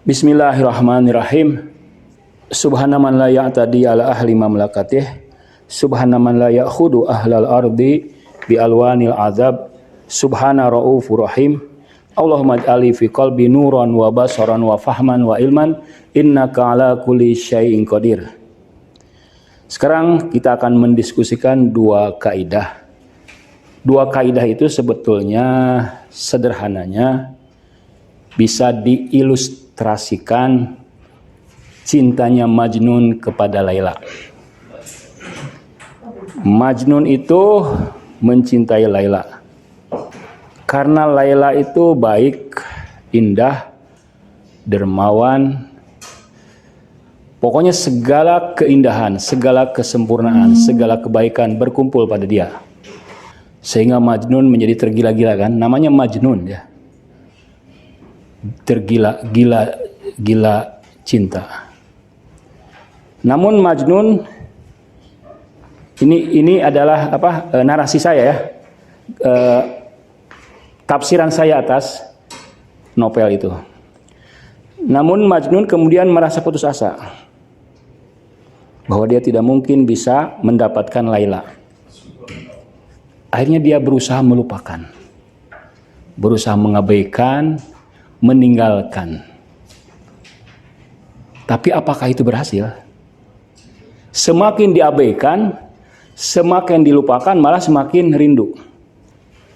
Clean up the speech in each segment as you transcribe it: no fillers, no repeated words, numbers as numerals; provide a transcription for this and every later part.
Bismillahirrahmanirrahim. Subhanaman la ya'tadi ala ahli mamlakatih. Subhanaman la ya'khudu ahlal ardi bi alwanil azab. Subhana ra'ufur rahim. Allahumma ij'ali fi qalbi nuran wa basaran wa fahman wa ilman. Innaka ala kulli syai'in qadir. Sekarang kita akan mendiskusikan dua kaidah. Dua kaidah itu sebetulnya sederhananya bisa diilustrasikan cintanya Majnun kepada Laila. Majnun itu mencintai Laila karena Laila itu baik, indah, dermawan, pokoknya segala keindahan, segala kesempurnaan, segala kebaikan berkumpul pada dia. Sehingga Majnun menjadi tergila-gila kan, namanya Majnun ya. Tergila-gila cinta. Namun Majnun ini adalah narasi saya ya. Tafsiran saya atas novel itu. Namun Majnun kemudian merasa putus asa bahwa dia tidak mungkin bisa mendapatkan Laila. Akhirnya dia berusaha melupakan, berusaha mengabaikan, meninggalkan. Tapi apakah itu berhasil? Semakin diabaikan, semakin dilupakan, malah semakin rindu.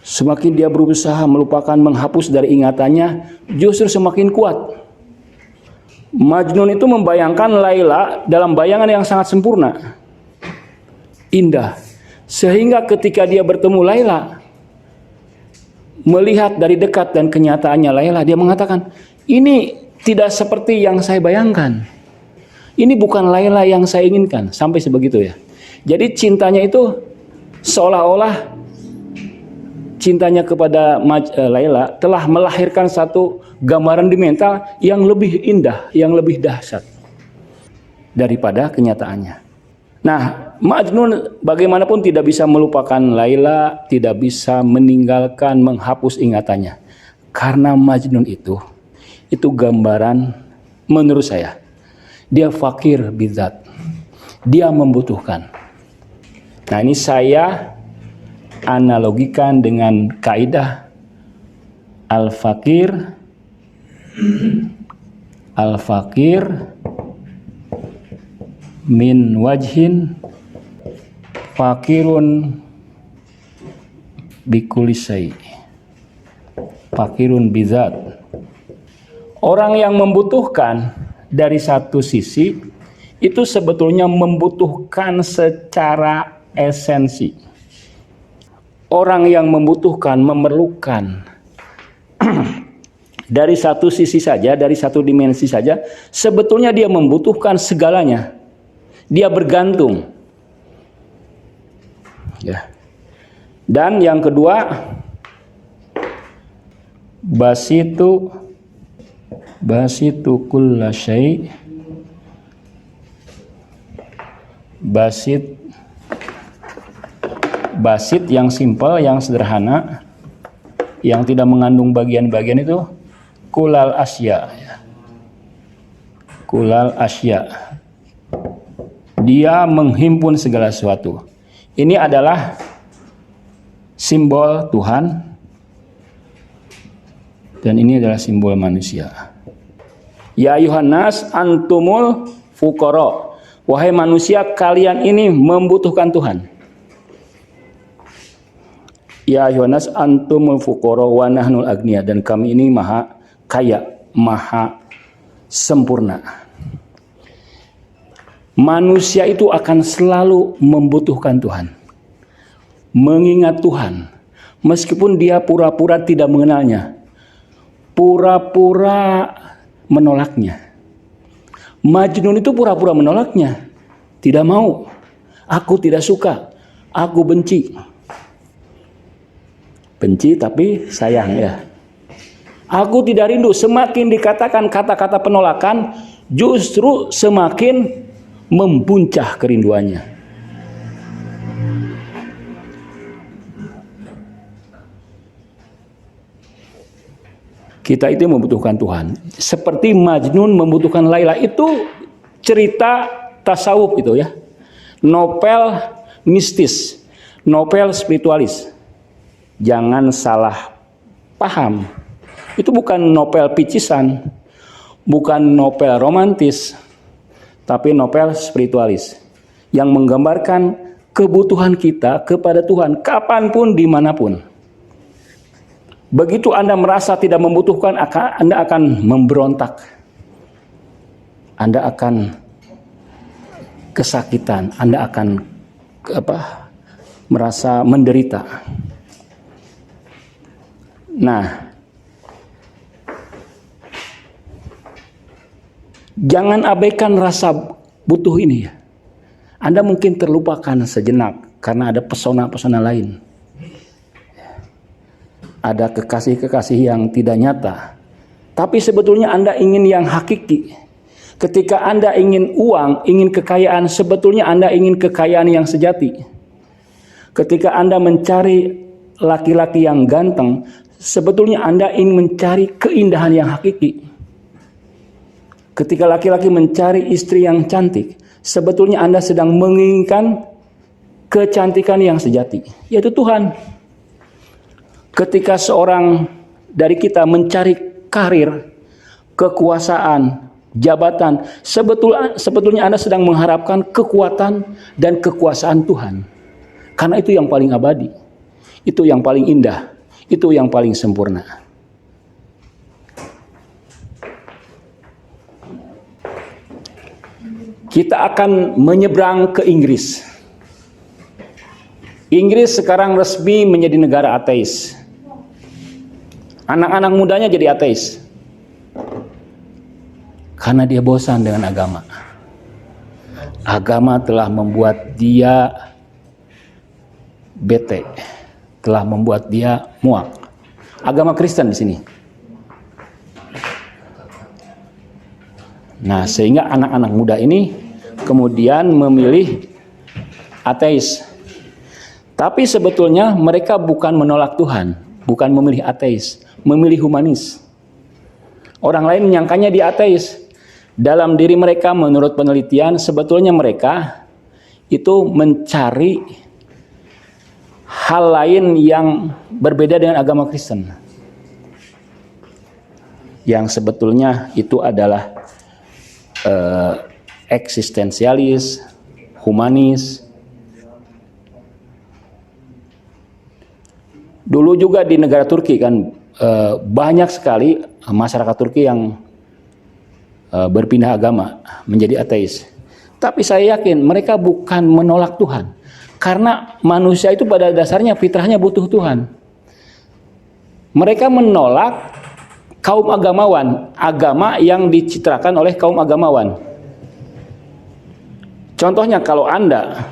Semakin dia berusaha melupakan, menghapus dari ingatannya, justru semakin kuat. Majnun itu membayangkan Laila dalam bayangan yang sangat sempurna, indah. Sehingga ketika dia bertemu Laila, melihat dari dekat dan kenyataannya Laila, dia mengatakan, ini tidak seperti yang saya bayangkan. Ini bukan Laila yang saya inginkan. Sampai sebegitu ya. Jadi cintanya itu seolah-olah cintanya kepada Laila telah melahirkan satu gambaran di mental yang lebih indah, yang lebih dahsyat daripada kenyataannya. Nah, Majnun bagaimanapun tidak bisa melupakan Laila, tidak bisa meninggalkan, menghapus ingatannya. Karena Majnun itu gambaran menurut saya. Dia fakir bidzat. Dia membutuhkan. Nah, ini saya analogikan dengan kaidah al-fakir min wajhin fakirun bikulisai, fakirun bizat. Orang yang membutuhkan dari satu sisi itu sebetulnya membutuhkan secara esensi. Orang yang membutuhkan, memerlukan dari satu sisi saja, dari satu dimensi saja, sebetulnya dia membutuhkan segalanya. Dia bergantung. Ya. Dan yang kedua, basitu kulla syai', basit yang simpel, yang sederhana, yang tidak mengandung bagian-bagian itu kulal asya. Kulal asya. Dia menghimpun segala sesuatu. Ini adalah simbol Tuhan dan ini adalah simbol manusia. Ya ayuhan nas antumul fuqara. Wahai manusia, kalian ini membutuhkan Tuhan. Ya ayuhan nas antumul fuqara wa nahnul agniya, dan kami ini maha kaya, maha sempurna. Manusia itu akan selalu membutuhkan Tuhan, mengingat Tuhan, meskipun dia pura-pura tidak mengenalnya, pura-pura menolaknya. Majnun itu pura-pura menolaknya, tidak mau, aku tidak suka, aku benci. Benci tapi sayang ya. Aku tidak rindu. Semakin dikatakan kata-kata penolakan, justru semakin membuncah kerinduannya. Kita itu membutuhkan Tuhan. Seperti Majnun membutuhkan Laila, itu cerita tasawuf itu ya. Novel mistis, novel spiritualis. Jangan salah paham. Itu bukan novel picisan, bukan novel romantis, tapi novel spiritualis yang menggambarkan kebutuhan kita kepada Tuhan kapanpun, dimanapun. Begitu Anda merasa tidak membutuhkan, Anda akan memberontak. Anda akan kesakitan, Anda akan merasa menderita. Nah, jangan abaikan rasa butuh ini ya. Anda mungkin terlupakan sejenak karena ada pesona-pesona lain. Ada kekasih-kekasih yang tidak nyata. Tapi sebetulnya Anda ingin yang hakiki. Ketika Anda ingin uang, ingin kekayaan, sebetulnya Anda ingin kekayaan yang sejati. Ketika Anda mencari laki-laki yang ganteng, sebetulnya Anda ingin mencari keindahan yang hakiki. Ketika laki-laki mencari istri yang cantik, sebetulnya Anda sedang menginginkan kecantikan yang sejati, yaitu Tuhan. Ketika seorang dari kita mencari karir, kekuasaan, jabatan, sebetulnya Anda sedang mengharapkan kekuatan dan kekuasaan Tuhan. Karena itu yang paling abadi, itu yang paling indah, itu yang paling sempurna. Kita akan menyeberang ke Inggris. Inggris sekarang resmi menjadi negara ateis. Anak-anak mudanya jadi ateis. Karena dia bosan dengan agama. Agama telah membuat dia bete, telah membuat dia muak. Agama Kristen di sini. Nah, sehingga anak-anak muda ini kemudian memilih ateis. Tapi sebetulnya mereka bukan menolak Tuhan, bukan memilih ateis, memilih humanis. Orang lain menyangkanya dia ateis. Dalam diri mereka menurut penelitian sebetulnya mereka itu mencari hal lain yang berbeda dengan agama Kristen. Yang sebetulnya itu adalah eksistensialis, humanis. Dulu juga di negara Turki kan banyak sekali masyarakat Turki yang berpindah agama menjadi ateis. Tapi saya yakin mereka bukan menolak Tuhan. Karena manusia itu pada dasarnya fitrahnya butuh Tuhan. Mereka menolak kaum agamawan, agama yang dicitrakan oleh kaum agamawan. Contohnya kalau Anda,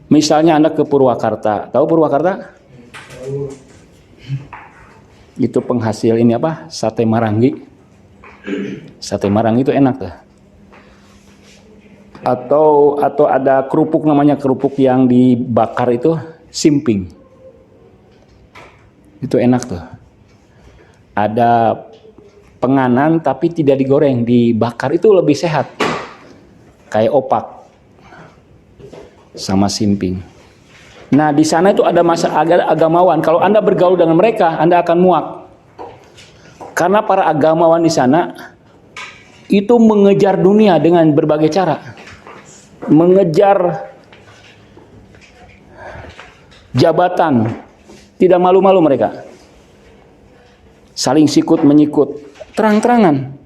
misalnya Anda ke Purwakarta, tahu Purwakarta? Itu penghasil ini apa? Sate Marangi. Sate Marangi itu enak tuh. Atau ada kerupuk namanya kerupuk yang dibakar itu simping. Itu enak tuh. Ada penganan tapi tidak digoreng, dibakar, itu lebih sehat. Kayak opak sama simping. Nah, di sana itu ada agamawan. Kalau Anda bergaul dengan mereka, Anda akan muak. Karena para agamawan di sana itu mengejar dunia dengan berbagai cara. Mengejar jabatan, tidak malu-malu mereka. Saling sikut menyikut, terang-terangan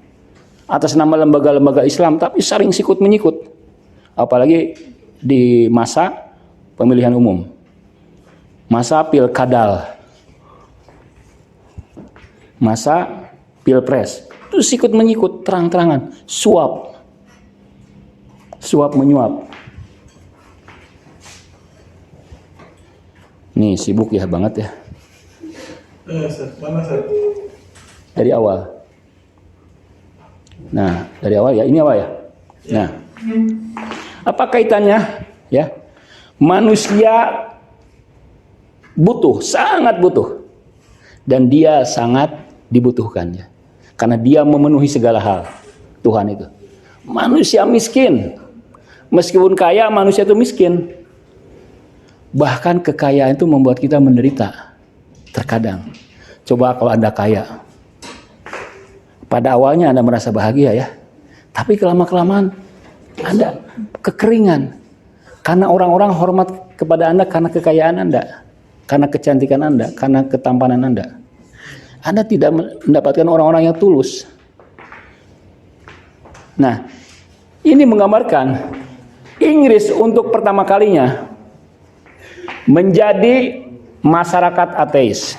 atas nama lembaga-lembaga Islam, tapi saling sikut menyikut. Apalagi di masa pemilihan umum, masa pilkadal, masa pilpres, itu sikut menyikut, terang-terangan, suap menyuap. Nih sibuk ya banget ya. Mana Seth? Dari awal. Nah, dari awal ya, ini awal ya. Nah, apa kaitannya? Ya, manusia butuh, sangat butuh, dan dia sangat dibutuhkan ya. Karena dia memenuhi segala hal. Tuhan itu. Manusia miskin. Meskipun kaya, manusia itu miskin. Bahkan kekayaan itu membuat kita menderita. Terkadang. Coba kalau Anda kaya. Pada awalnya Anda merasa bahagia ya. Tapi kelama-kelamaan Anda kekeringan. Karena orang-orang hormat kepada Anda karena kekayaan Anda. Karena kecantikan Anda. Karena ketampanan Anda. Anda tidak mendapatkan orang-orang yang tulus. Nah, ini menggambarkan Inggris untuk pertama kalinya menjadi masyarakat ateis.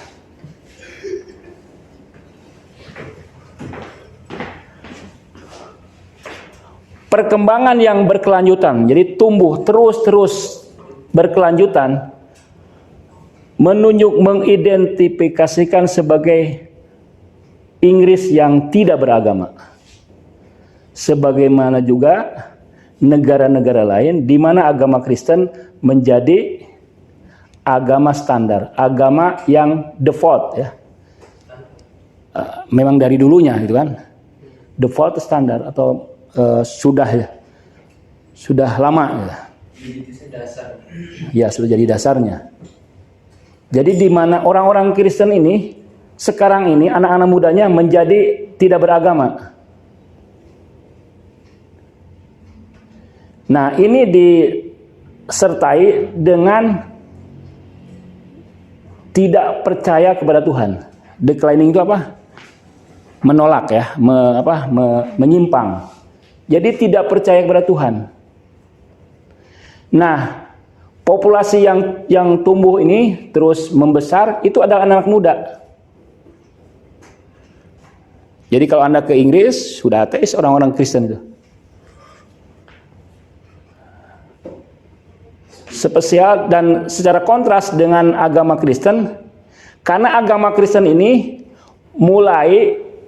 Perkembangan yang berkelanjutan, jadi tumbuh terus berkelanjutan, menunjuk mengidentifikasikan sebagai Inggris yang tidak beragama. Sebagaimana juga negara-negara lain di mana agama Kristen menjadi agama standar, agama yang default ya. Memang dari dulunya gitu kan. Default standar atau sudah lama ya. Ya, sudah jadi dasarnya. Jadi di mana orang-orang Kristen ini sekarang ini anak-anak mudanya menjadi tidak beragama. Nah, ini disertai dengan tidak percaya kepada Tuhan. Declining itu apa? Menolak ya, menyimpang. Jadi tidak percaya kepada Tuhan. Nah, populasi yang tumbuh ini terus membesar, itu adalah anak muda. Jadi kalau Anda ke Inggris, sudah ateis orang-orang Kristen itu. Spesial dan secara kontras dengan agama Kristen, karena agama Kristen ini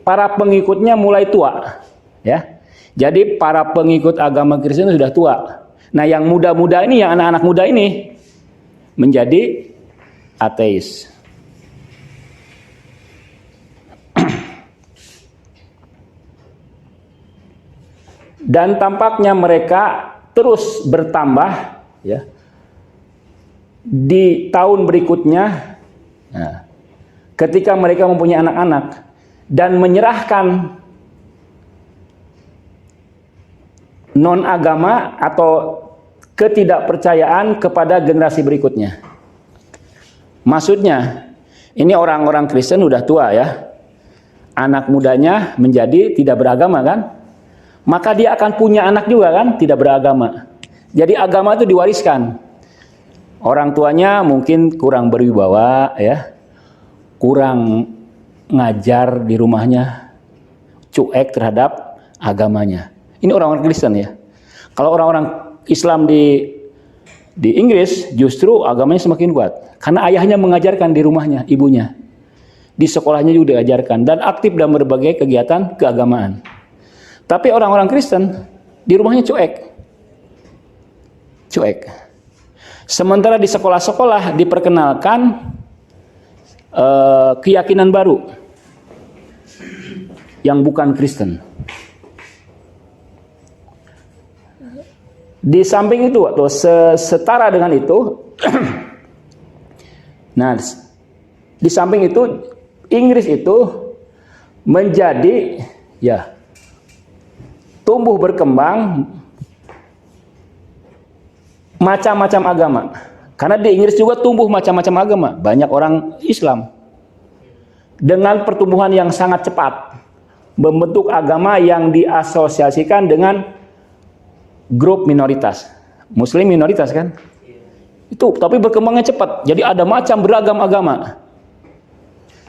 para pengikutnya mulai tua, ya. Jadi para pengikut agama Kristen sudah tua. Nah, yang muda-muda ini, yang anak-anak muda ini menjadi ateis. Dan tampaknya mereka terus bertambah, ya. Di tahun berikutnya, nah, ketika mereka mempunyai anak-anak dan menyerahkan non-agama atau ketidakpercayaan kepada generasi berikutnya. Maksudnya, ini orang-orang Kristen udah tua ya, anak mudanya menjadi tidak beragama kan, maka dia akan punya anak juga kan, tidak beragama. Jadi agama itu diwariskan. Orang tuanya mungkin kurang berwibawa ya, kurang ngajar di rumahnya, cuek terhadap agamanya. Ini orang-orang Kristen ya. Kalau orang-orang Islam di Inggris justru agamanya semakin kuat, karena ayahnya mengajarkan di rumahnya, ibunya, di sekolahnya juga diajarkan dan aktif dalam berbagai kegiatan keagamaan. Tapi orang-orang Kristen di rumahnya cuek. Sementara di sekolah-sekolah diperkenalkan keyakinan baru yang bukan Kristen. Di samping itu, atau setara dengan itu, nah, di samping itu Inggris itu menjadi ya tumbuh berkembang macam-macam agama. Karena di Inggris juga tumbuh macam-macam agama. Banyak orang Islam. Dengan pertumbuhan yang sangat cepat. Membentuk agama yang diasosiasikan dengan grup minoritas. Muslim minoritas kan? Itu, tapi berkembangnya cepat. Jadi ada macam beragam agama.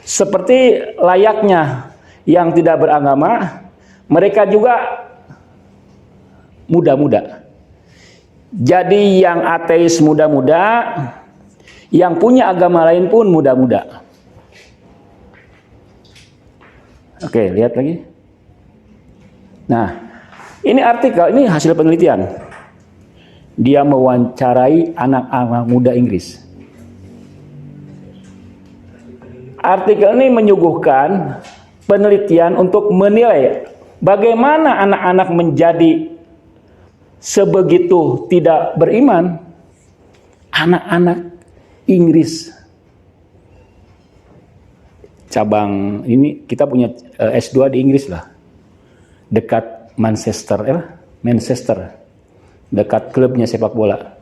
Seperti layaknya yang tidak beragama, mereka juga muda-muda. Jadi yang ateis muda-muda, yang punya agama lain pun muda-muda. Oke, lihat lagi. Nah, ini artikel, ini hasil penelitian. Dia mewawancarai anak-anak muda Inggris. Artikel ini menyuguhkan penelitian untuk menilai bagaimana anak-anak menjadi sebegitu tidak beriman. Anak-anak Inggris, cabang ini kita punya S2 di Inggris lah, dekat Manchester, dekat klubnya sepak bola.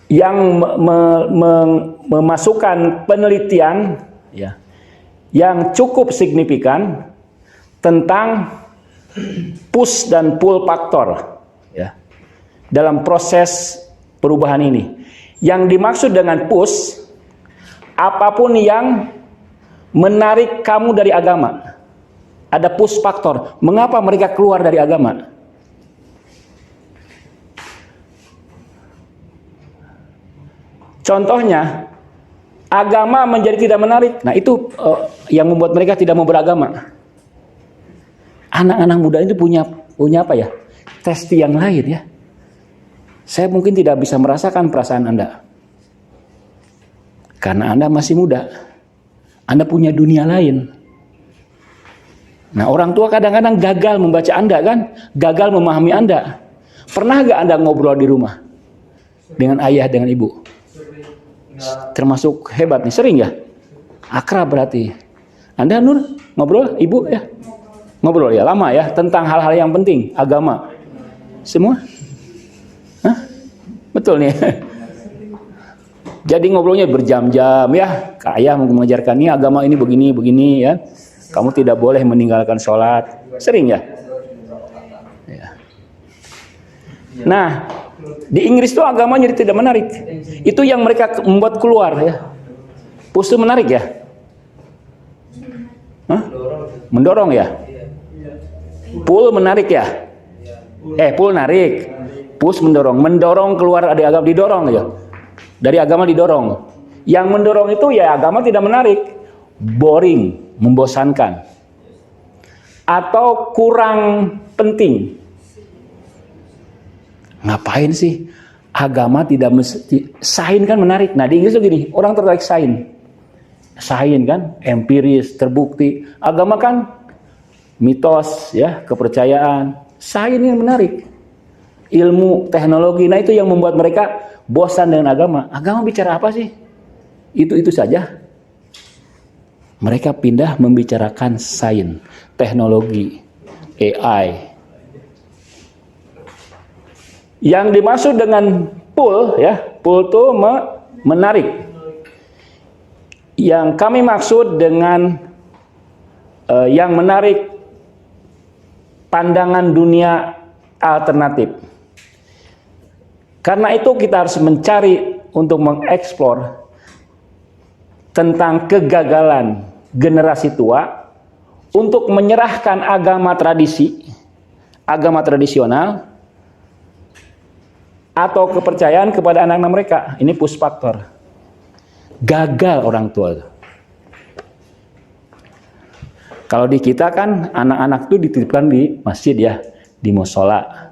Yang memasukkan penelitian ya, yang cukup signifikan tentang push dan pull faktor ya, dalam proses perubahan ini. Yang dimaksud dengan push, apapun yang menarik kamu dari agama. Ada push faktor. Mengapa mereka keluar dari agama? Contohnya, agama menjadi tidak menarik. Nah, itu yang membuat mereka tidak mau beragama. Anak-anak muda itu punya apa ya? Testi yang lain ya. Saya mungkin tidak bisa merasakan perasaan Anda. Karena Anda masih muda. Anda punya dunia lain. Nah, orang tua kadang-kadang gagal membaca Anda kan? Gagal memahami Anda. Pernah gak Anda ngobrol di rumah? Dengan ayah, dengan ibu? Termasuk hebat nih, sering ya? Akrab berarti. Anda Nur, ngobrol, ibu ya? Ngobrol ya, lama ya? Tentang hal-hal yang penting, agama. Semua? Hah? Betul nih. Jadi ngobrolnya berjam-jam ya. Ayah mengajarkan ini agama ini begini ya. Kamu tidak boleh meninggalkan sholat. Sering ya? Ya. Nah, di Inggris itu agama jadi tidak menarik. Itu yang mereka membuat keluar ya. Push itu menarik ya? Hah? Mendorong ya? Pull menarik ya? Pull narik. Push mendorong. Mendorong keluar dari agama, didorong ya. Dari agama didorong. Yang mendorong itu ya agama tidak menarik. Boring, membosankan. Atau kurang penting. Ngapain sih? Agama tidak mesti, sains kan menarik. Nah, di Inggris tuh gini, orang tertarik sains. Sains kan empiris, terbukti. Agama kan mitos ya, kepercayaan. Sains yang menarik. Ilmu, teknologi. Nah, itu yang membuat mereka bosan dengan agama. Agama bicara apa sih? Itu saja. Mereka pindah membicarakan sains, teknologi, AI. Yang dimaksud dengan pull ya, pull itu menarik. Yang kami maksud dengan yang menarik, pandangan dunia alternatif. Karena itu kita harus mencari untuk mengeksplor tentang kegagalan generasi tua untuk menyerahkan agama tradisi, agama tradisional, atau kepercayaan kepada anak-anak mereka. Ini push faktor. Gagal orang tua. Kalau di kita kan anak-anak itu dititipkan di masjid ya, di musola,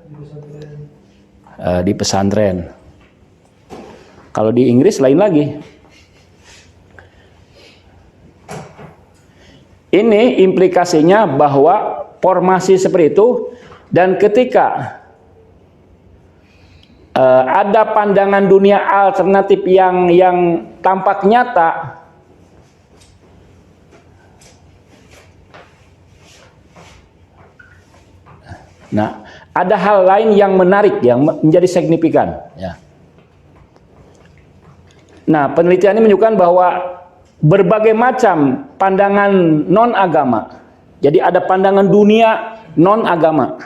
di pesantren. Kalau di Inggris lain lagi. Ini implikasinya bahwa formasi seperti itu, dan ketika ada pandangan dunia alternatif yang tampak nyata, nah ada hal lain yang menarik yang menjadi signifikan ya. Nah, penelitian ini menunjukkan bahwa berbagai macam pandangan non-agama. Jadi ada pandangan dunia non-agama.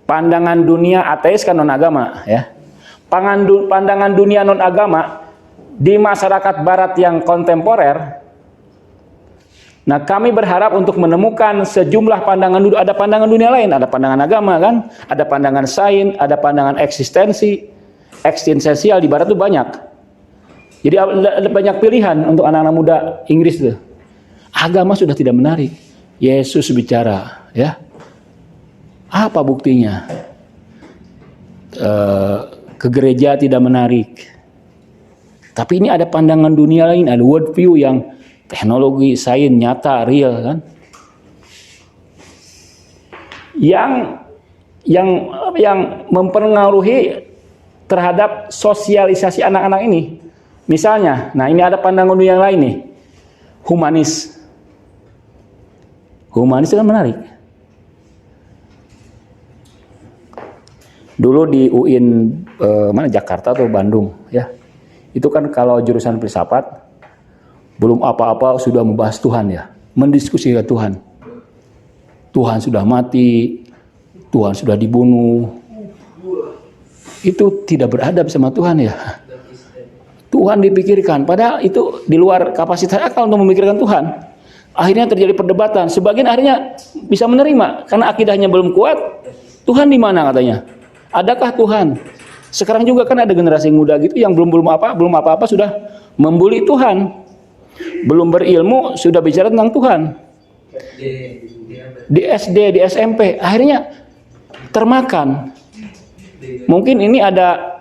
Pandangan dunia ateis kan non-agama ya. Pandangan dunia non-agama di masyarakat barat yang kontemporer. Nah, kami berharap untuk menemukan sejumlah pandangan dunia. Ada pandangan dunia lain, ada pandangan agama kan, ada pandangan sains, ada pandangan eksistensial di barat itu banyak. Jadi ada banyak pilihan untuk anak-anak muda Inggris tuh. Agama sudah tidak menarik. Yesus bicara, ya. Apa buktinya? Ke gereja tidak menarik. Tapi ini ada pandangan dunia lain, ada world view yang teknologi, sains, nyata, real kan. Yang mempengaruhi terhadap sosialisasi anak-anak ini. Misalnya, nah ini ada pandangan dunia yang lain nih. Humanis. Humanis itu kan menarik. Dulu di UIN Jakarta atau Bandung ya. Itu kan kalau jurusan filsafat belum apa-apa sudah membahas Tuhan ya, mendiskusikan Tuhan. Tuhan sudah mati, Tuhan sudah dibunuh. Itu tidak beradab sama Tuhan ya. Tuhan dipikirkan, padahal itu di luar kapasitas akal untuk memikirkan Tuhan. Akhirnya terjadi perdebatan. Sebagian akhirnya bisa menerima karena akidahnya belum kuat. Tuhan di mana katanya? Adakah Tuhan? Sekarang juga kan ada generasi muda gitu yang belum apa-apa sudah membuli Tuhan. Belum berilmu sudah bicara tentang Tuhan. Di SD, di SMP, akhirnya termakan. Mungkin ini ada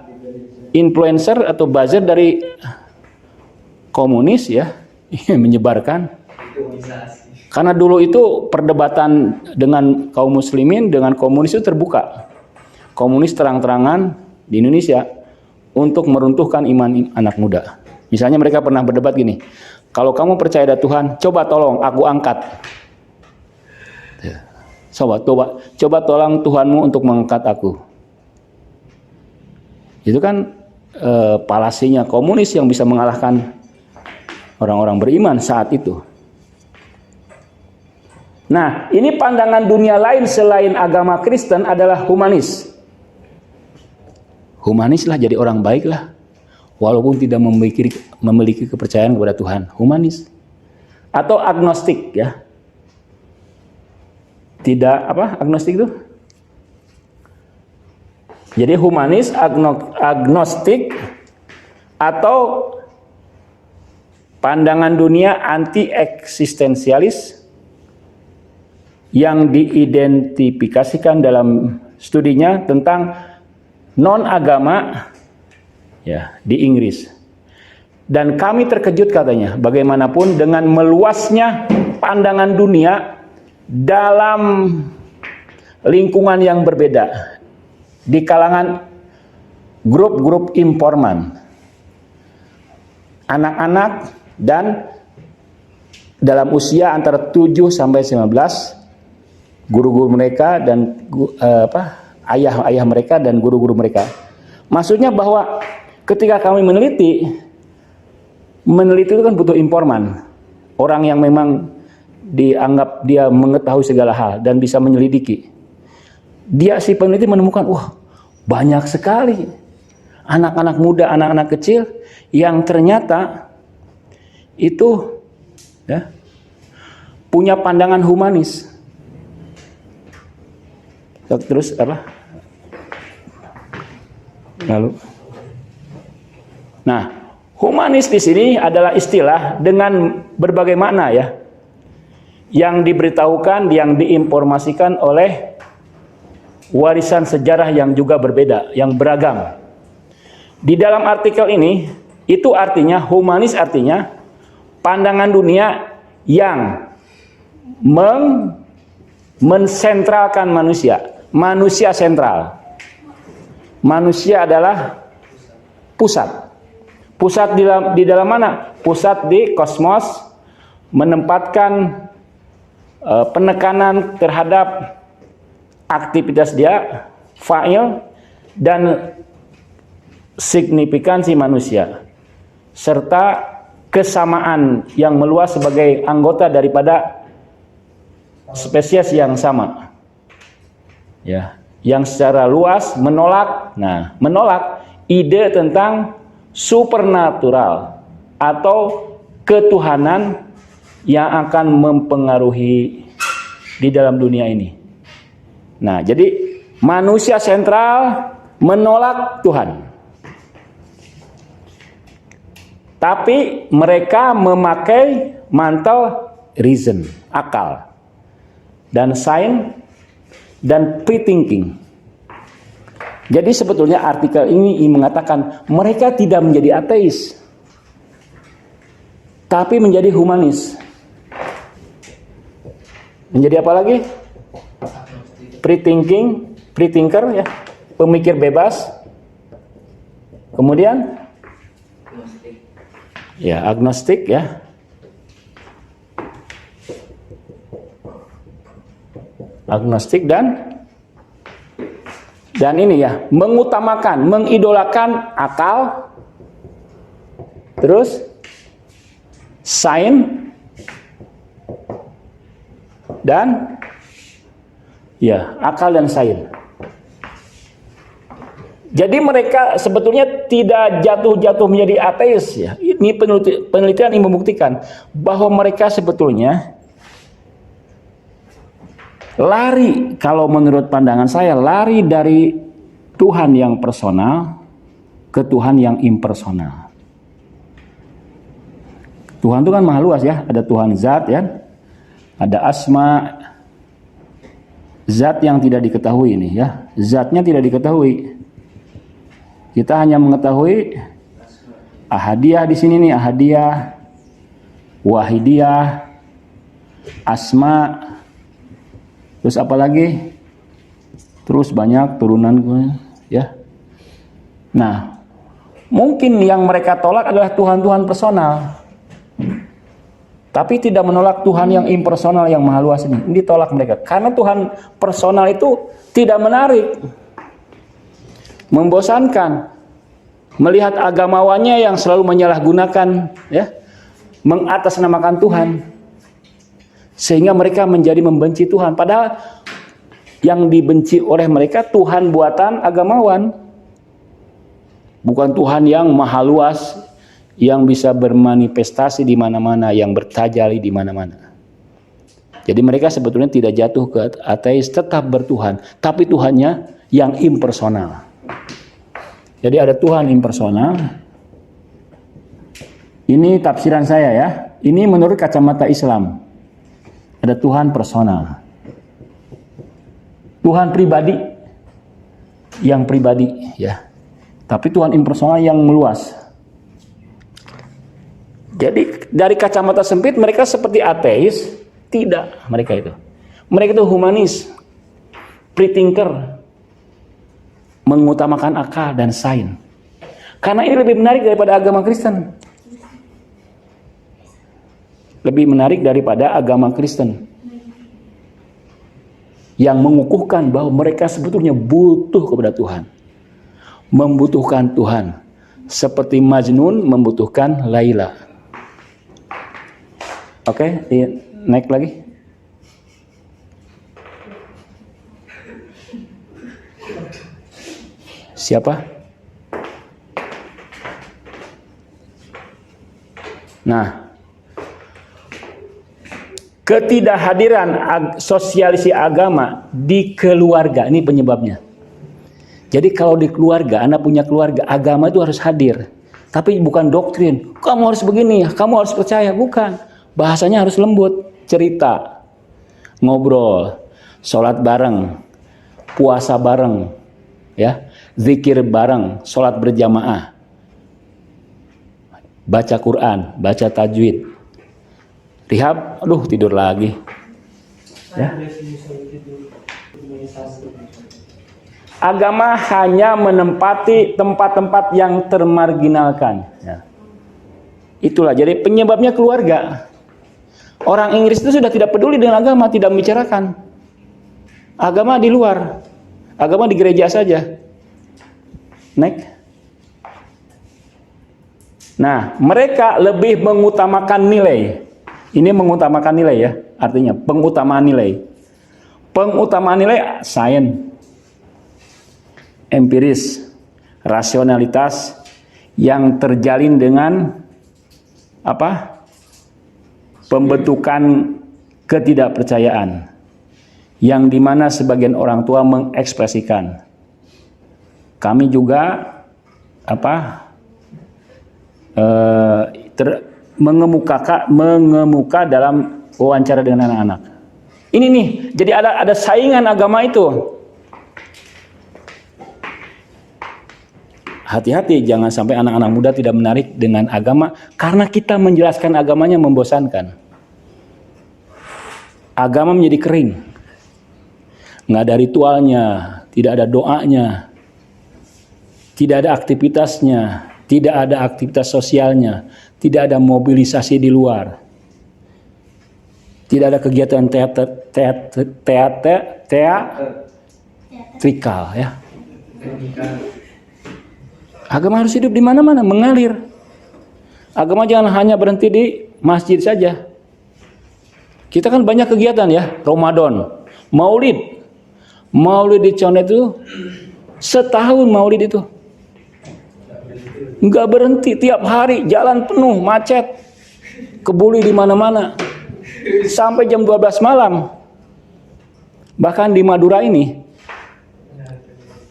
influencer atau buzzer dari komunis ya, menyebarkan. Karena dulu itu perdebatan dengan kaum muslimin dengan komunis itu terbuka. Komunis terang-terangan di Indonesia untuk meruntuhkan iman anak muda. Misalnya mereka pernah berdebat gini, kalau kamu percaya ada Tuhan, coba tolong aku angkat. Coba tolong Tuhanmu untuk mengangkat aku. Itu kan palasinya komunis yang bisa mengalahkan orang-orang beriman saat itu. Nah, ini pandangan dunia lain selain agama Kristen adalah humanis. Humanis lah, jadi orang baik lah, walaupun tidak memiliki kepercayaan kepada Tuhan. Humanis atau agnostik ya. Tidak apa agnostik itu? Jadi humanis, agnostik atau pandangan dunia anti eksistensialis yang diidentifikasikan dalam studinya tentang non-agama ya di Inggris. Dan kami terkejut katanya bagaimanapun dengan meluasnya pandangan dunia dalam lingkungan yang berbeda di kalangan grup-grup informan, anak-anak dan dalam usia antara 7 sampai 19, guru-guru mereka dan ayah-ayah mereka dan guru-guru mereka. Maksudnya bahwa ketika kami meneliti itu kan butuh informan, orang yang memang dianggap dia mengetahui segala hal dan bisa menyelidiki. Dia si peneliti menemukan, wah banyak sekali anak-anak muda, anak-anak kecil yang ternyata itu ya, punya pandangan humanis. Terus apa? Lalu, nah, humanis di sini adalah istilah dengan berbagai makna ya, yang diberitahukan, yang diinformasikan oleh warisan sejarah yang juga berbeda, yang beragam. Di dalam artikel ini, itu artinya humanis artinya pandangan dunia yang mensentralkan manusia, manusia sentral. Manusia adalah pusat. Pusat di dalam mana? Pusat di kosmos, menempatkan penekanan terhadap aktivitas dia, fa'il, dan signifikansi manusia, serta kesamaan yang meluas sebagai anggota daripada spesies yang sama. Ya, yang secara luas menolak ide tentang supernatural atau ketuhanan yang akan mempengaruhi di dalam dunia ini. Nah, jadi manusia sentral menolak Tuhan. Tapi mereka memakai mantel reason, akal, dan sains, dan pre-thinking. Jadi sebetulnya artikel ini mengatakan mereka tidak menjadi ateis. tapi menjadi humanis. Menjadi apa lagi? Free thinker ya, pemikir bebas. Kemudian ya agnostik ya. Agnostik dan ini ya, mengutamakan, mengidolakan akal, terus sains dan ya akal dan sains. Jadi mereka sebetulnya tidak jatuh menjadi ateis ya. Ini penelitian yang membuktikan bahwa mereka sebetulnya lari, kalau menurut pandangan saya, lari dari Tuhan yang personal ke Tuhan yang impersonal. Tuhan itu kan maha luas ya, ada Tuhan zat ya, ada asma, zat yang tidak diketahui ini ya, zatnya tidak diketahui. Kita hanya mengetahui ahadiyah di sini nih, ahadiyah, wahidiyah, asma, terus apa lagi? Terus banyak turunan ya. Nah, mungkin yang mereka tolak adalah Tuhan-Tuhan personal. Tapi tidak menolak Tuhan yang impersonal yang maha luas ini. Ini ditolak mereka. Karena Tuhan personal itu tidak menarik. Membosankan. Melihat agamawannya yang selalu menyalahgunakan ya, mengatasnamakan Tuhan. Sehingga mereka menjadi membenci Tuhan. Padahal yang dibenci oleh mereka Tuhan buatan agamawan. Bukan Tuhan yang maha luas, yang bisa bermanifestasi di mana-mana, yang bertajali di mana-mana. Jadi mereka sebetulnya tidak jatuh ke ateis, tetap bertuhan, tapi Tuhannya yang impersonal. Jadi ada Tuhan impersonal. Ini tafsiran saya ya. Ini menurut kacamata Islam. Ada Tuhan personal. Tuhan pribadi, yang pribadi ya. Tapi Tuhan impersonal yang meluas. Jadi dari kacamata sempit mereka seperti ateis, tidak mereka itu. Mereka itu humanis, free thinker, mengutamakan akal dan sains. Karena ini lebih menarik daripada agama Kristen. Lebih menarik daripada agama Kristen. Yang mengukuhkan bahwa mereka sebetulnya butuh kepada Tuhan. Membutuhkan Tuhan. Seperti Majnun membutuhkan Laila. Oke, naik lagi. Siapa? Nah, ketidakhadiran sosialisasi agama di keluarga, ini penyebabnya. Jadi kalau di keluarga, Anda punya keluarga, agama itu harus hadir. Tapi bukan doktrin, kamu harus begini, kamu harus percaya, bukan. Bahasanya harus lembut, cerita, ngobrol, sholat bareng, puasa bareng, ya, zikir bareng, sholat berjamaah, baca Quran, baca tajwid. Rihab, aduh tidur lagi. Ya. Agama hanya menempati tempat-tempat yang termarginalkan. Ya. Itulah, jadi penyebabnya keluarga. Orang Inggris itu sudah tidak peduli dengan agama, tidak membicarakan. Agama di luar, agama di gereja saja. Next. Nah, mereka lebih mengutamakan nilai. Ini mengutamakan nilai ya, artinya pengutamaan nilai. Pengutamaan nilai sains, empiris, rasionalitas yang terjalin dengan apa? Pembentukan ketidakpercayaan yang dimana sebagian orang tua mengekspresikan. Kami juga mengemuka dalam wawancara dengan anak-anak. Ini nih, jadi ada saingan agama itu. Hati-hati jangan sampai anak-anak muda tidak menarik dengan agama karena kita menjelaskan agamanya membosankan. Agama menjadi kering. Nggak ada ritualnya, tidak ada doanya, tidak ada aktivitasnya, tidak ada aktivitas sosialnya, tidak ada mobilisasi di luar. Tidak ada kegiatan teatrikal ya. Agama harus hidup di mana-mana, mengalir. Agama jangan hanya berhenti di masjid saja. Kita kan banyak kegiatan ya, Ramadan, Maulid. Maulid di Condet itu setahun Maulid itu. Enggak berhenti, tiap hari jalan penuh, macet. Kebuli di mana-mana. Sampai jam 12 malam. Bahkan di Madura ini,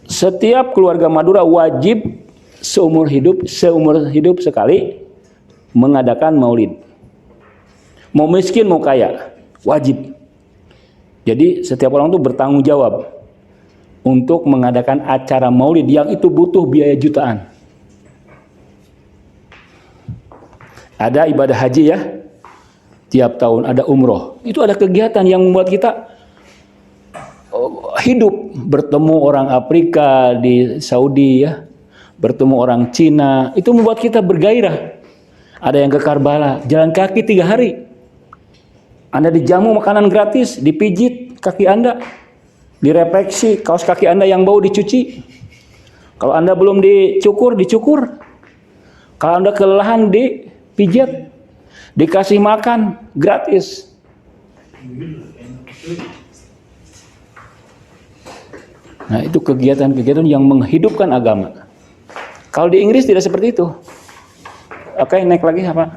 setiap keluarga Madura wajib seumur hidup sekali mengadakan maulid. Mau miskin mau kaya, wajib. Jadi setiap orang itu bertanggung jawab untuk mengadakan acara maulid yang itu butuh biaya jutaan. Ada ibadah haji ya, tiap tahun ada umroh. Itu ada kegiatan yang membuat kita hidup, bertemu orang Afrika di Saudi ya, bertemu orang Cina, itu membuat kita bergairah. Ada yang ke Karbala, jalan kaki 3 hari. Anda dijamu makanan gratis, dipijit kaki Anda, direfleksi, kaos kaki Anda yang bau dicuci. Kalau Anda belum dicukur, dicukur. Kalau Anda kelelahan, dipijat, dikasih makan gratis. Nah, itu kegiatan-kegiatan yang menghidupkan agama. Kalau di Inggris tidak seperti itu. Oke, naik lagi apa?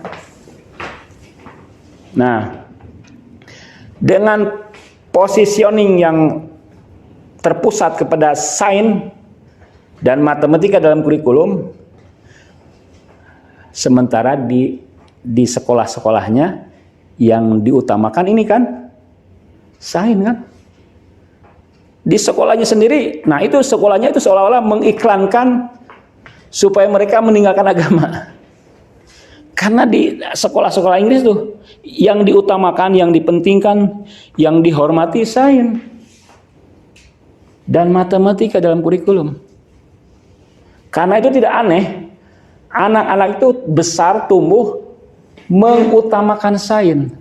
Nah, dengan positioning yang terpusat kepada sains dan matematika dalam kurikulum, sementara di sekolah-sekolahnya yang diutamakan ini kan sains kan. Di sekolahnya sendiri, nah itu sekolahnya itu seolah-olah mengiklankan supaya mereka meninggalkan agama. Karena di sekolah-sekolah Inggris tuh yang diutamakan, yang dipentingkan, yang dihormati sains dan matematika dalam kurikulum. Karena itu tidak aneh, anak-anak itu besar tumbuh mengutamakan sains,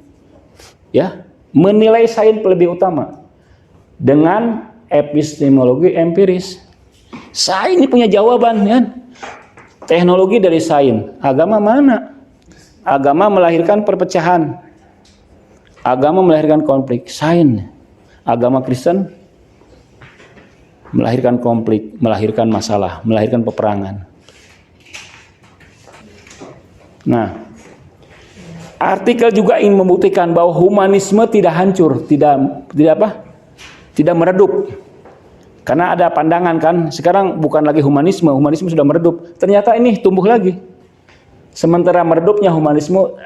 ya, menilai sains lebih utama dengan epistemologi empiris. Sains ini punya jawaban, kan? Teknologi dari sains, agama mana? Agama melahirkan perpecahan, agama melahirkan konflik. Sains, agama Kristen melahirkan konflik, melahirkan masalah, melahirkan peperangan. Nah, artikel juga ingin membuktikan bahwa humanisme tidak hancur, tidak meredup. Karena ada pandangan kan, sekarang bukan lagi humanisme sudah meredup. Ternyata ini tumbuh lagi. Sementara meredupnya humanisme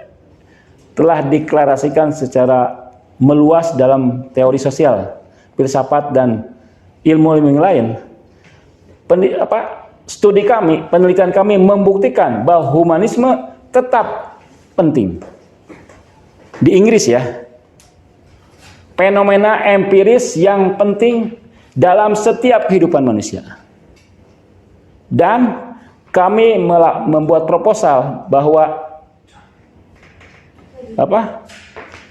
telah deklarasikan secara meluas dalam teori sosial, filsafat dan ilmu-ilmu lain. Studi kami, penelitian kami membuktikan bahwa humanisme tetap penting. Di Inggris ya, fenomena empiris yang penting dalam setiap kehidupan manusia. Dan kami membuat proposal bahwa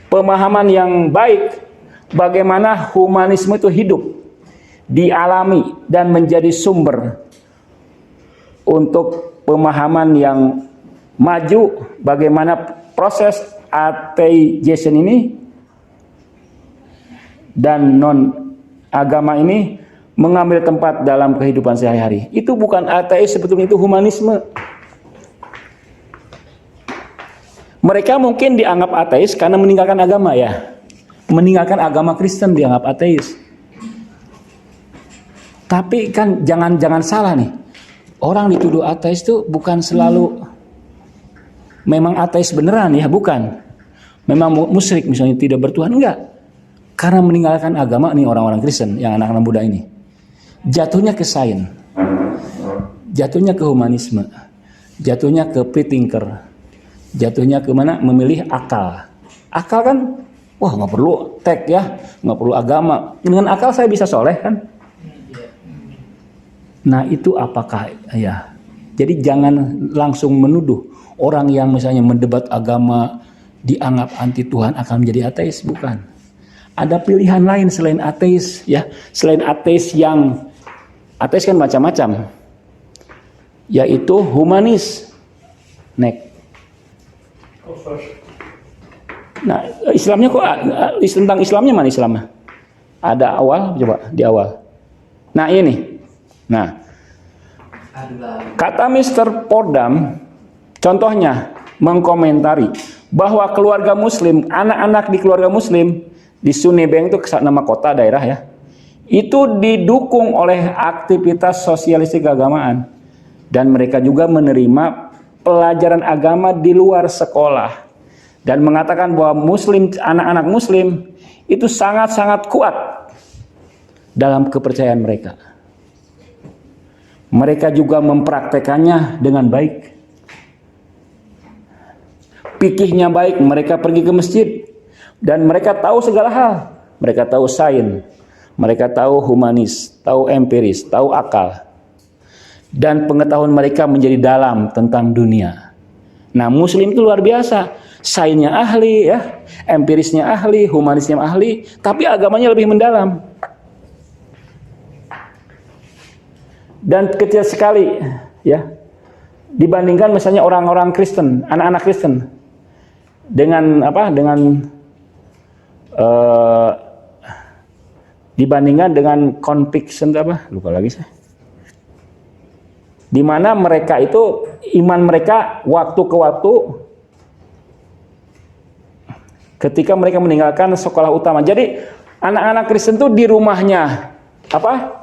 pemahaman yang baik bagaimana humanisme itu hidup, dialami dan menjadi sumber untuk pemahaman yang maju, bagaimana proses atheization ini dan non agama ini mengambil tempat dalam kehidupan sehari-hari. Itu bukan ateis, sebetulnya itu humanisme. Mereka mungkin dianggap ateis karena meninggalkan agama ya. Meninggalkan agama Kristen dianggap ateis. Tapi kan jangan salah nih. Orang dituduh ateis itu bukan selalu memang ateis beneran ya, bukan. Memang musyrik misalnya, tidak bertuhan, enggak. Karena meninggalkan agama nih orang-orang Kristen yang anak-anak muda ini. Jatuhnya ke sains. jatuhnya ke humanisme, jatuhnya ke free thinker, jatuhnya ke mana? Memilih akal. Akal kan, wah nggak perlu teks ya, nggak perlu agama. Dengan akal saya bisa soleh kan? Nah itu apakah ya? Jadi jangan langsung menuduh orang yang misalnya mendebat agama dianggap anti Tuhan akan menjadi ateis, bukan. Ada pilihan lain selain ateis ya, selain ateis yang ateis kan macam-macam, yaitu humanis. Next. Nah, Islamnya kok tentang Islamnya mana Islamnya? Ada awal, coba di awal. Nah ini, nah kata Mr. Fordham, contohnya mengkomentari bahwa keluarga Muslim, anak-anak di keluarga Muslim di Sunnybank itu nama kota daerah ya, itu didukung oleh aktivitas sosialistik keagamaan dan mereka juga menerima pelajaran agama di luar sekolah dan mengatakan bahwa Muslim, anak-anak Muslim itu sangat-sangat kuat dalam kepercayaan mereka. Mereka juga mempraktekannya dengan baik. Fikihnya baik, mereka pergi ke masjid dan mereka tahu segala hal. Mereka tahu sains, mereka tahu humanis, tahu empiris, tahu akal. Dan pengetahuan mereka menjadi dalam tentang dunia. Nah, Muslim itu luar biasa. Sainsnya ahli ya, empirisnya ahli, humanisnya ahli, tapi agamanya lebih mendalam. Dan kecil sekali ya dibandingkan misalnya orang-orang Kristen, anak-anak Kristen dengan apa? Dengan dibandingkan dengan conviction apa? Lupa lagi saya. Di mana mereka itu iman mereka waktu ke waktu ketika mereka meninggalkan sekolah utama. Jadi anak-anak Kristen itu di rumahnya apa?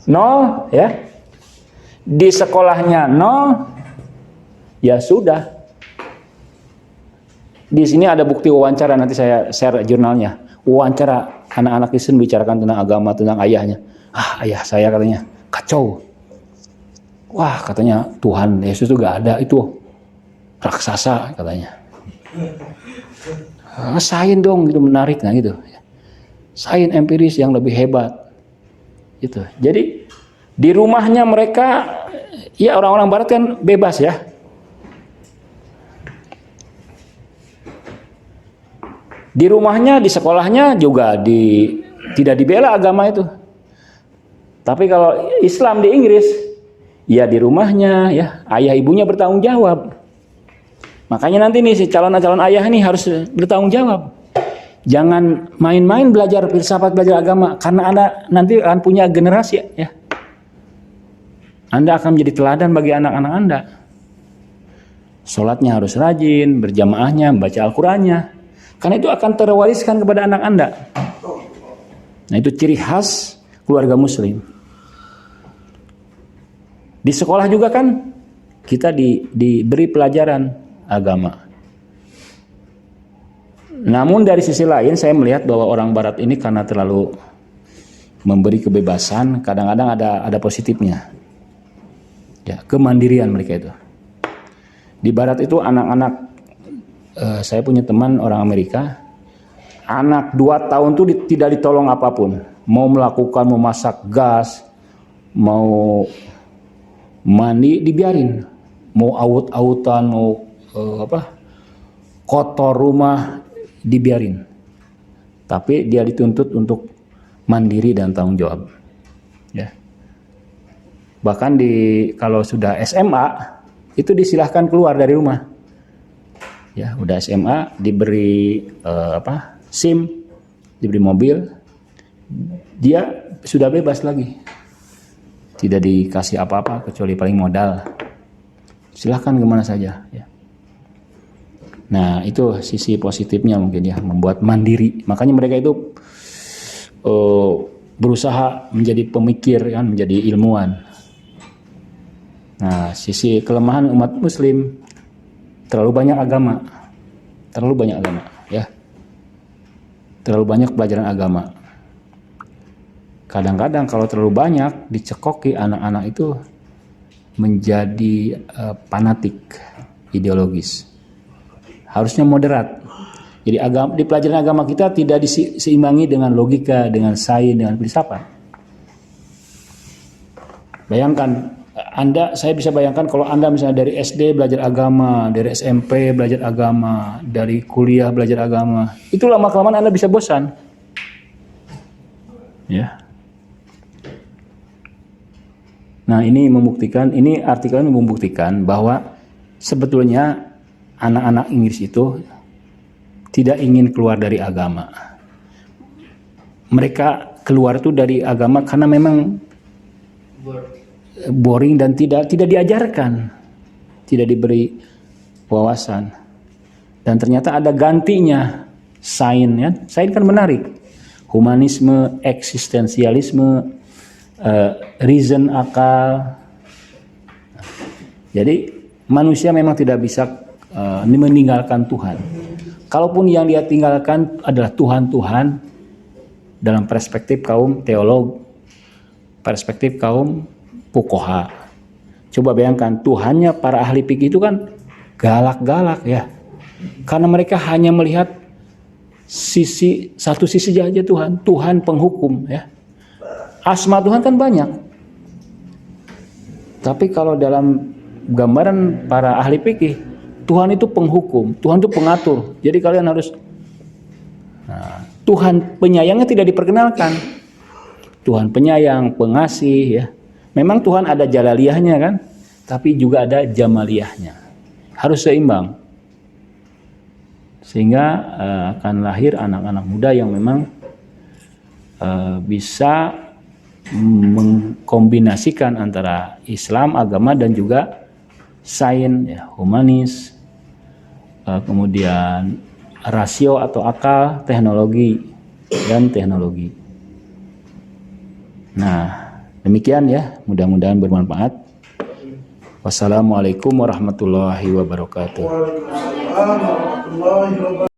Nol ya, di sekolahnya nol, ya sudah. Di sini ada bukti wawancara, nanti saya share jurnalnya. Wawancara anak-anak Kristen bicarakan tentang agama, tentang ayahnya. Ayah saya katanya kacau. Wah katanya Tuhan Yesus itu gak ada, itu raksasa katanya. Sains dong, gitu menarik, nah gitu. Sains empiris yang lebih hebat. Gitu. Jadi di rumahnya mereka, ya orang-orang Barat kan bebas ya. Di rumahnya, di sekolahnya juga tidak dibela agama itu. Tapi kalau Islam di Inggris, ya di rumahnya, ya ayah ibunya bertanggung jawab. Makanya nanti nih si calon-calon ayah ini harus bertanggung jawab. Jangan main-main belajar filsafat, belajar agama, karena Anda nanti akan punya generasi ya. Anda akan menjadi teladan bagi anak-anak Anda. Sholatnya harus rajin, berjamaahnya, membaca Al-Qurannya. Karena itu akan terwariskan kepada anak Anda. Nah itu ciri khas keluarga Muslim. Di sekolah juga kan kita diberi pelajaran agama. Namun dari sisi lain saya melihat bahwa orang Barat ini karena terlalu memberi kebebasan, kadang-kadang ada positifnya. Ya, kemandirian mereka itu. Di Barat itu anak-anak, saya punya teman orang Amerika, anak 2 tahun tuh tidak ditolong apapun. Mau masak gas, mau mandi dibiarin. Mau aut-autan, mau kotor rumah dibiarin. Tapi dia dituntut untuk mandiri dan tanggung jawab. Ya. Bahkan kalau sudah SMA itu disilahkan keluar dari rumah. Ya, udah SMA diberi SIM, diberi mobil, dia sudah bebas lagi. Tidak dikasih apa-apa kecuali paling modal. Silahkan kemana saja. Ya. Nah itu sisi positifnya mungkin ya, membuat mandiri. Makanya mereka itu berusaha menjadi pemikir kan, menjadi ilmuwan. Nah sisi kelemahan umat Muslim, terlalu banyak agama ya, terlalu banyak pelajaran agama. Kadang-kadang kalau terlalu banyak dicekoki anak-anak itu, menjadi fanatik ideologis. Harusnya moderat. Jadi di pelajaran agama kita tidak diseimbangi dengan logika, dengan sains, dengan filsafat. Bayangkan, saya bisa bayangkan kalau Anda misalnya dari SD belajar agama, dari SMP belajar agama, dari kuliah belajar agama, itu lama-kelamaan Anda bisa bosan. Ya. Nah, ini artikel ini membuktikan bahwa sebetulnya anak-anak Inggris itu tidak ingin keluar dari agama. Mereka keluar itu dari agama karena memang boring dan tidak diajarkan, tidak diberi wawasan. Dan ternyata ada gantinya, sains ya. Sains kan menarik. Humanisme, eksistensialisme, reason, akal. Jadi manusia memang tidak bisa meninggalkan Tuhan. Kalaupun yang dia tinggalkan adalah Tuhan-Tuhan dalam perspektif kaum teolog, perspektif kaum fuqaha. Coba bayangkan, Tuhannya para ahli fikih itu kan galak-galak ya. Karena mereka hanya melihat satu sisi saja Tuhan penghukum ya. Asma Tuhan kan banyak. Tapi kalau dalam gambaran para ahli fikih, Tuhan itu penghukum, Tuhan itu pengatur. Jadi kalian harus Tuhan penyayangnya tidak diperkenalkan. Tuhan penyayang, pengasih ya. Memang Tuhan ada jalaliyahnya kan, tapi juga ada jamaliyahnya. Harus seimbang. Sehingga akan lahir anak-anak muda yang memang bisa mengkombinasikan antara Islam, agama dan juga sains, ya, humanis, kemudian rasio atau akal, teknologi dan teknologi. Nah, demikian ya, mudah-mudahan bermanfaat. Wassalamualaikum warahmatullahi wabarakatuh.